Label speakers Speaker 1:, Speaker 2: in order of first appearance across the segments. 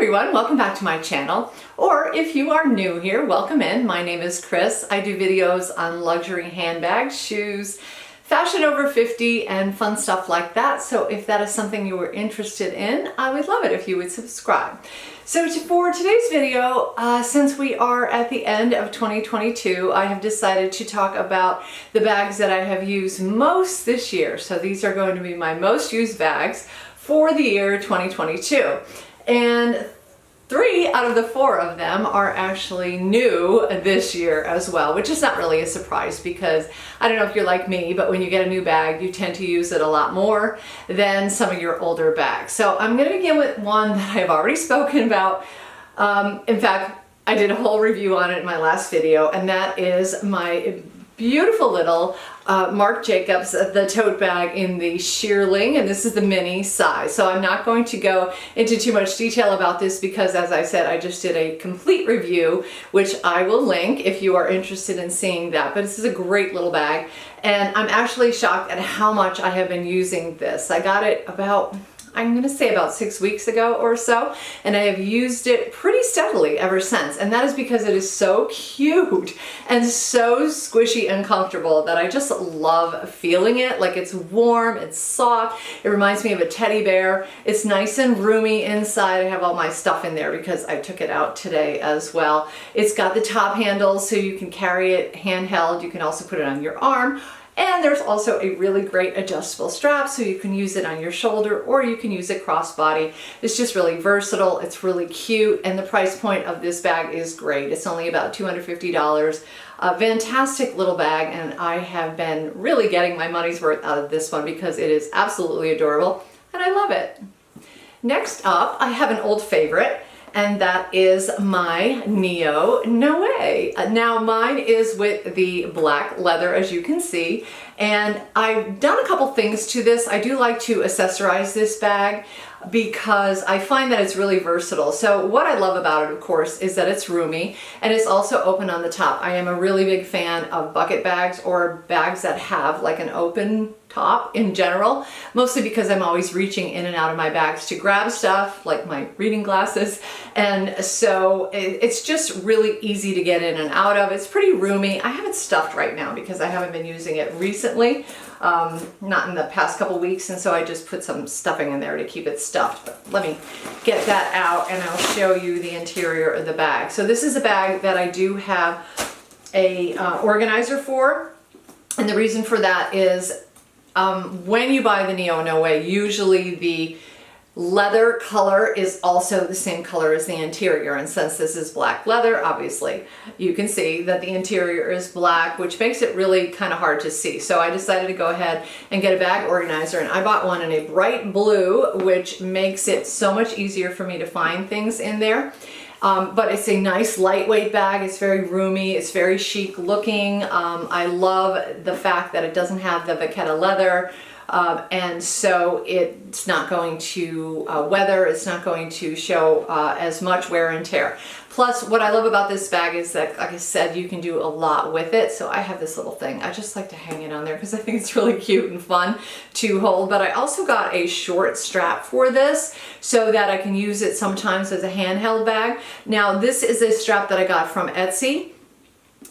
Speaker 1: everyone, welcome back to my channel. Or if you are new here, welcome in. My name is Chris. I do videos on luxury handbags, shoes, fashion over 50, and fun stuff like that. So if that is something you were interested in, I would love it if you would subscribe. So for today's video, since we are at the end of 2022, I have decided to talk about the bags that I have used most this year. So these are going to be my most used bags for the year 2022. And 3 out of the 4 of them are actually new this year as well, which is not really a surprise because I don't know if you're like me, but when you get a new bag, you tend to use it a lot more than some of your older bags. So I'm going to begin with one that I've already spoken about. In fact, I did a whole review on it in my last video, and that is my beautiful little Marc Jacobs, the tote bag in the shearling, and this is the mini size. So I'm not going to go into too much detail about this because, as I said, I just did a complete review, which I will link if you are interested in seeing that. But this is a great little bag, and I'm actually shocked at how much I have been using this. I got it about, I'm going to say about 6 weeks ago or so, and I have used it pretty steadily ever since. And that is because it is so cute and so squishy and comfortable that I just love feeling it. Like, it's warm, it's soft, it reminds me of a teddy bear. It's nice and roomy inside. I have all my stuff in there because I took it out today as well. It's got the top handles so you can carry it handheld. You can also put it on your arm. And there's also a really great adjustable strap so you can use it on your shoulder or you can use it crossbody. It's just really versatile. It's really cute, and the price point of this bag is great. It's only about $250. A fantastic little bag, and I have been really getting my money's worth out of this one because it is absolutely adorable and I love it. Next up, I have an old favorite, and that is my Neo Noe. Now mine is with the black leather, as you can see, and I've done a couple things to this. I do like to accessorize this bag because I find that it's really versatile. So what I love about it, of course, is that it's roomy and it's also open on the top. I am a really big fan of bucket bags or bags that have like an open top in general, mostly because I'm always reaching in and out of my bags to grab stuff like my reading glasses, and so it's just really easy to get in and out of. It's pretty roomy. I have it stuffed right now because I haven't been using it recently, not in the past couple weeks, and so I just put some stuffing in there to keep it stuffed. But let me get that out and I'll show you the interior of the bag. So this is a bag that I do have a organizer for, and the reason for that is when you buy the Neo Noe, usually the leather color is also the same color as the interior, and since this is black leather, obviously you can see that the interior is black, which makes it really kind of hard to see. So I decided to go ahead and get a bag organizer, and I bought one in a bright blue, which makes it so much easier for me to find things in there. But it's a nice lightweight bag. It's very roomy. It's very chic looking. I love the fact that it doesn't have the vachetta leather. And so it's not going to weather, it's not going to show as much wear and tear. Plus, what I love about this bag is that, like I said, you can do a lot with it. So I have this little thing. I just like to hang it on there because I think it's really cute and fun to hold. But I also got a short strap for this so that I can use it sometimes as a handheld bag. Now, this is a strap that I got from Etsy.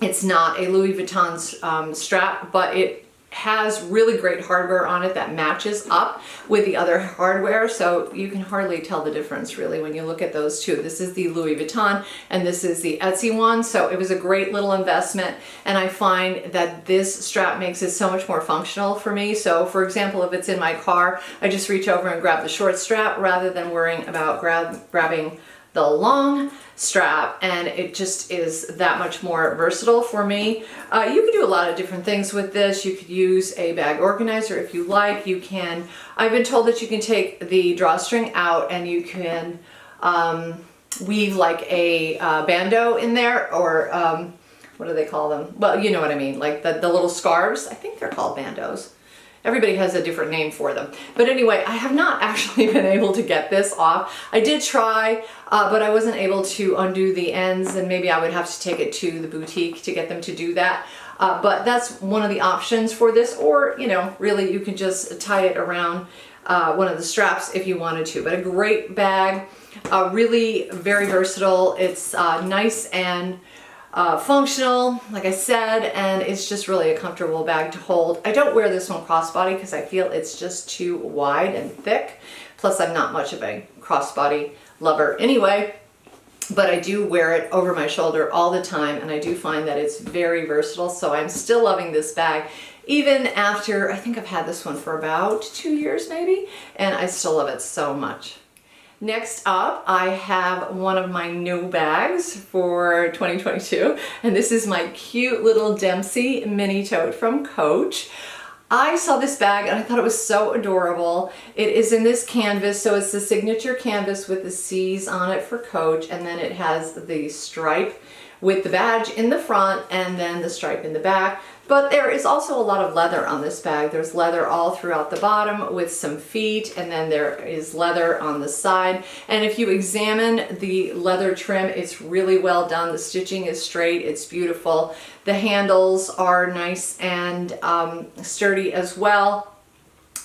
Speaker 1: It's not a Louis Vuitton strap, but it has really great hardware on it that matches up with the other hardware, so you can hardly tell the difference really when you look at those two. This is the Louis Vuitton and this is the Etsy one, so it was a great little investment, and I find that this strap makes it so much more functional for me. So for example, if it's in my car, I just reach over and grab the short strap rather than worrying about grabbing the long strap, and it just is that much more versatile for me. You can do a lot of different things with this. You could use a bag organizer if you like. You can, I've been told that you can take the drawstring out and you can weave like a bandeau in there, or what do they call them? Well, you know what I mean, like the little scarves. I think they're called bandeaus. Everybody has a different name for them. But anyway, I have not actually been able to get this off. I did try, but I wasn't able to undo the ends, and maybe I would have to take it to the boutique to get them to do that. But that's one of the options for this, or, you know, really you can just tie it around one of the straps if you wanted to. But a great bag. Really very versatile. It's nice and functional, like I said, and it's just really a comfortable bag to hold. I don't wear this one crossbody because I feel it's just too wide and thick. Plus, I'm not much of a crossbody lover anyway, but I do wear it over my shoulder all the time, and I do find that it's very versatile. So I'm still loving this bag, even after, I think I've had this one for about 2 years maybe, and I still love it so much. Next up, I have one of my new bags for 2022, and this is my cute little Dempsey mini tote from Coach. I saw this bag and I thought it was so adorable. It is in this canvas, so it's the signature canvas with the C's on it for Coach, and then it has the stripe with the badge in the front and then the stripe in the back. But there is also a lot of leather on this bag. There's leather all throughout the bottom with some feet, and then there is leather on the side. And if you examine the leather trim, it's really well done. The stitching is straight, it's beautiful. The handles are nice and sturdy as well.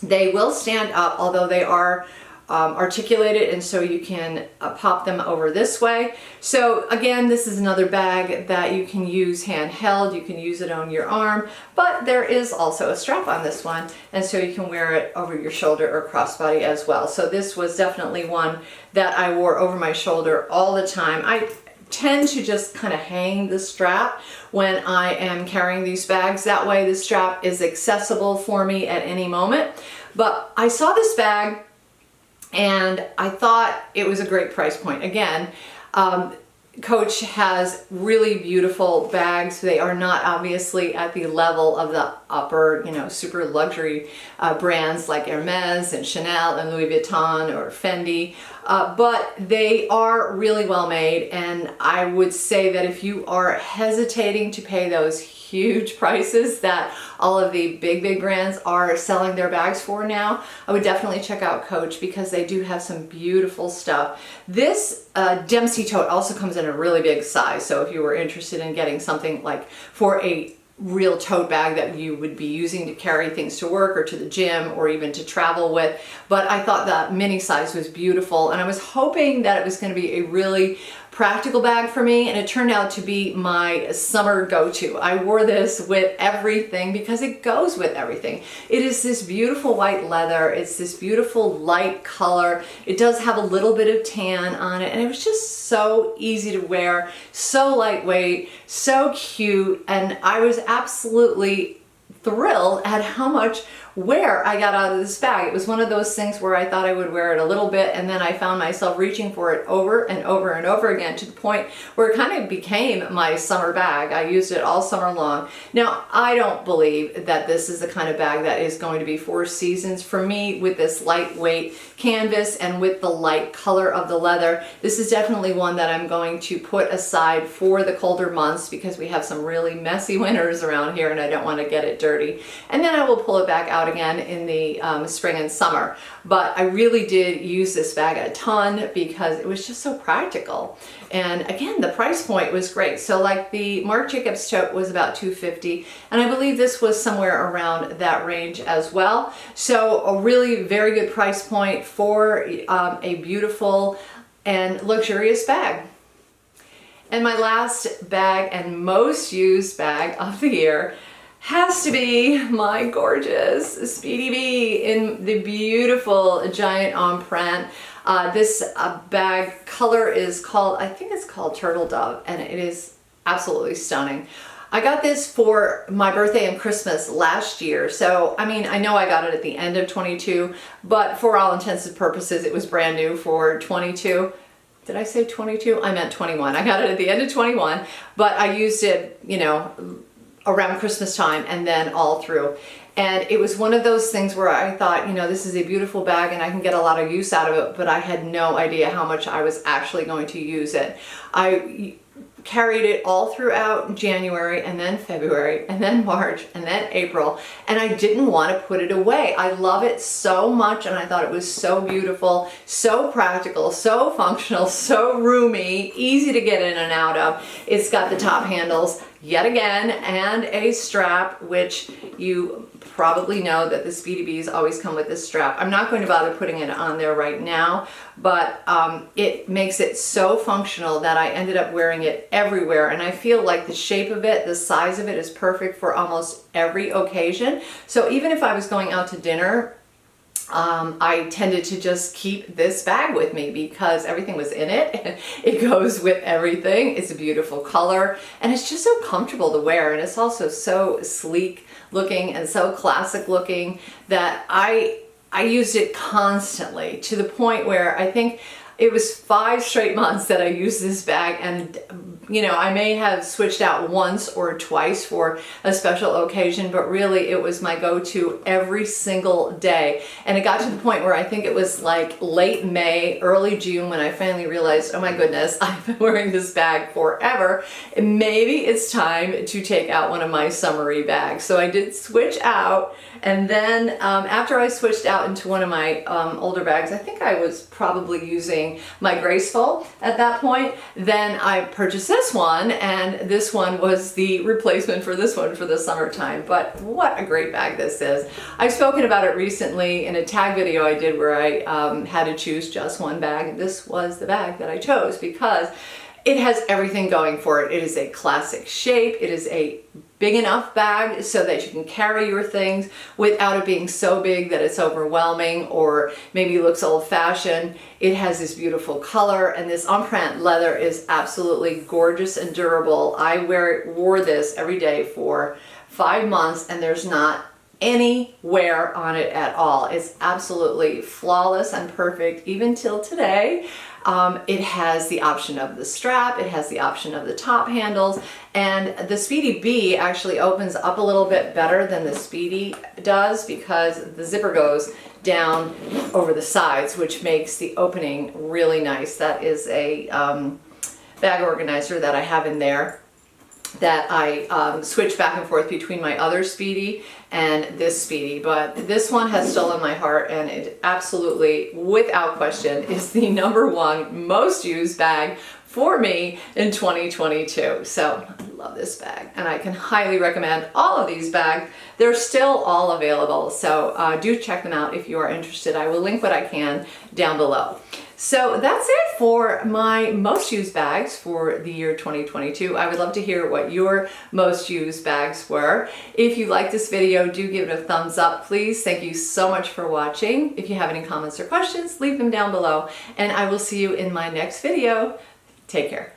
Speaker 1: They will stand up, although they are articulated, and so you can pop them over this way. So again, this is another bag that you can use handheld. You can use it on your arm, but there is also a strap on this one, and so you can wear it over your shoulder or crossbody as well. So this was definitely one that I wore over my shoulder all the time. I tend to just kind of hang the strap when I am carrying these bags. That way the strap is accessible for me at any moment. But I saw this bag and I thought it was a great price point. Again, Coach has really beautiful bags. They are not obviously at the level of the upper, super luxury brands like Hermes and Chanel and Louis Vuitton or Fendi, but they are really well made. And I would say that if you are hesitating to pay those huge prices that all of the big brands are selling their bags for now, I would definitely check out Coach because they do have some beautiful stuff. This Dempsey tote also comes in a really big size, so if you were interested in getting something like for a real tote bag that you would be using to carry things to work or to the gym or even to travel with. But I thought that mini size was beautiful, and I was hoping that it was going to be a really practical bag for me, and it turned out to be my summer go-to. I wore this with everything because it goes with everything. It is this beautiful white leather. It's this beautiful light color. It does have a little bit of tan on it, and it was just so easy to wear, so lightweight, so cute, and I was absolutely thrilled at how much wear I got out of this bag. It was one of those things where I thought I would wear it a little bit, and then I found myself reaching for it over and over and over again to the point where it kind of became my summer bag. I used it all summer long. Now, I don't believe that this is the kind of bag that is going to be for seasons. For me, with this lightweight canvas and with the light color of the leather, this is definitely one that I'm going to put aside for the colder months because we have some really messy winters around here and I don't want to get it dirty. And then I will pull it back out again in the spring and summer. But I really did use this bag a ton because it was just so practical. And again, the price point was great. So like the Marc Jacobs tote was about $250, and I believe this was somewhere around that range as well. So a really very good price point for a beautiful and luxurious bag. And my last bag and most used bag of the year has to be my gorgeous Speedy Bee in the beautiful giant empreinte. This bag color is called, I think it's called Turtle Dove, and it is absolutely stunning. I got this for my birthday and Christmas last year. So, I mean, I know I got it at the end of 22, but for all intents and purposes, it was brand new for 22. Did I say 22? I meant 21. I got it at the end of 21, but I used it, around Christmas time and then all through. And it was one of those things where I thought, this is a beautiful bag and I can get a lot of use out of it, but I had no idea how much I was actually going to use it. I carried it all throughout January and then February and then March and then April, and I didn't want to put it away. I love it so much, and I thought it was so beautiful, so practical, so functional, so roomy, easy to get in and out of. It's got the top handles yet again and a strap which you probably know that the Speedy Bees always come with this strap. I'm not going to bother putting it on there right now, but it makes it so functional that I ended up wearing it everywhere, and I feel like the shape of it, the size of it is perfect for almost every occasion. So even if I was going out to dinner, I tended to just keep this bag with me because everything was in it. It goes with everything. It's a beautiful color and it's just so comfortable to wear, and it's also so sleek looking and so classic looking that I used it constantly, to the point where I think it was 5 straight months that I used this bag, and you know, I may have switched out once or twice for a special occasion, but really it was my go-to every single day. And it got to the point where I think it was like late May, early June when I finally realized, oh my goodness, I've been wearing this bag forever. And maybe it's time to take out one of my summery bags. So I did switch out, and then after I switched out into one of my older bags, I think I was probably using my Graceful at that point, then I purchased this one, and this one was the replacement for this one for the summertime. But what a great bag this is. I've spoken about it recently in a tag video I did where I had to choose just one bag. This was the bag that I chose because it has everything going for it. It is a classic shape. It is a big enough bag so that you can carry your things without it being so big that it's overwhelming or maybe looks old-fashioned. It has this beautiful color, and this empreinte leather is absolutely gorgeous and durable. I wore this every day for 5 months, and there's not any wear on it at all. It's absolutely flawless and perfect even till today. It has the option of the strap, it has the option of the top handles, and the Speedy Bee actually opens up a little bit better than the Speedy does because the zipper goes down over the sides, which makes the opening really nice. That is a bag organizer that I have in there that I switch back and forth between my other Speedy and this Speedy, but this one has stolen my heart, and it absolutely, without question, is the #1 most used bag for me in 2022. So I love this bag, and I can highly recommend all of these bags. They're still all available, so do check them out if you are interested. I will link what I can down below. So that's it for my most used bags for the year 2022. I would love to hear what your most used bags were. If you like this video, do give it a thumbs up, please. Thank you so much for watching. If you have any comments or questions, leave them down below, and I will see you in my next video. Take care.